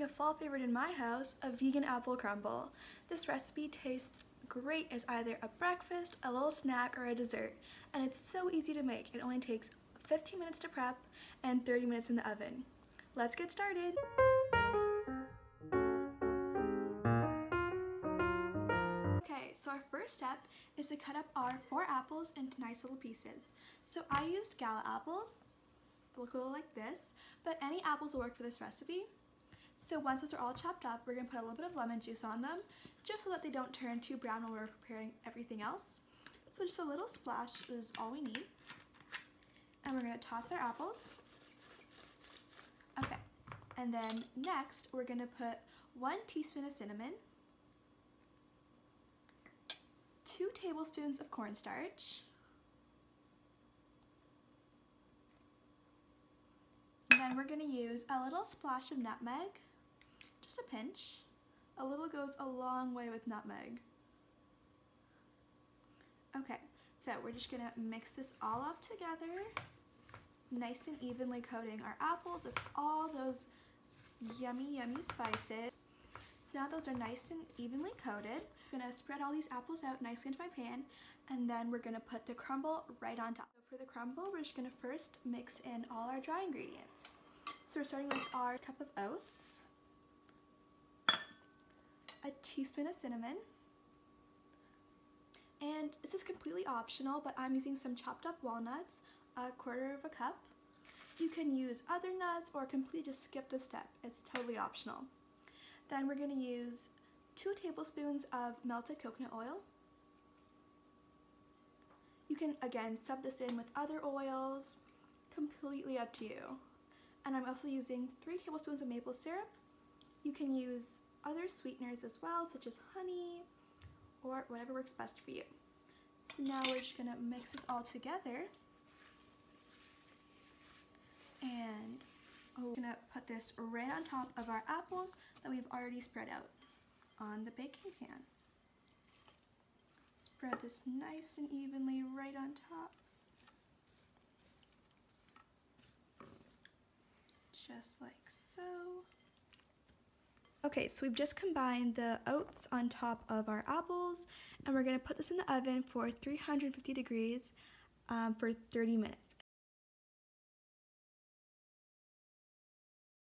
a fall favorite in my house, a vegan apple crumble. This recipe tastes great as either a breakfast, a little snack, or a dessert, and it's so easy to make. It only takes 15 minutes to prep and 30 minutes in the oven. Let's get started. Okay, so our first step is to cut up our 4 apples into nice little pieces. So I used gala apples. They look a little like this, but any apples will work for this recipe. So once those are all chopped up, we're going to put a little bit of lemon juice on them, just so that they don't turn too brown when we're preparing everything else. So just a little splash is all we need. And we're going to toss our apples. Okay, and then next we're going to put 1 teaspoon of cinnamon, 2 tablespoons of cornstarch, and then we're going to use a little splash of nutmeg, just a pinch. A little goes a long way with nutmeg. Okay, so we're just going to mix this all up together, nice and evenly coating our apples with all those yummy, yummy spices. So now those are nice and evenly coated. I'm going to spread all these apples out nicely into my pan, and then we're going to put the crumble right on top. So for the crumble, we're just going to first mix in all our dry ingredients. So we're starting with our cup of oats, a teaspoon of cinnamon, and this is completely optional, but I'm using some chopped up walnuts, a 1/4 cup. You can use other nuts or completely just skip the step. It's totally optional. Then we're going to use 2 tablespoons of melted coconut oil. You can again sub this in with other oils, completely up to you. And I'm also using 3 tablespoons of maple syrup. You can use other sweeteners as well, such as honey or whatever works best for you. So now we're just going to mix this all together. And we're going to put this right on top of our apples that we've already spread out on the baking pan. Spread this nice and evenly right on top. Just like so. Okay, so we've just combined the oats on top of our apples, and we're going to put this in the oven for 350 degrees for 30 minutes.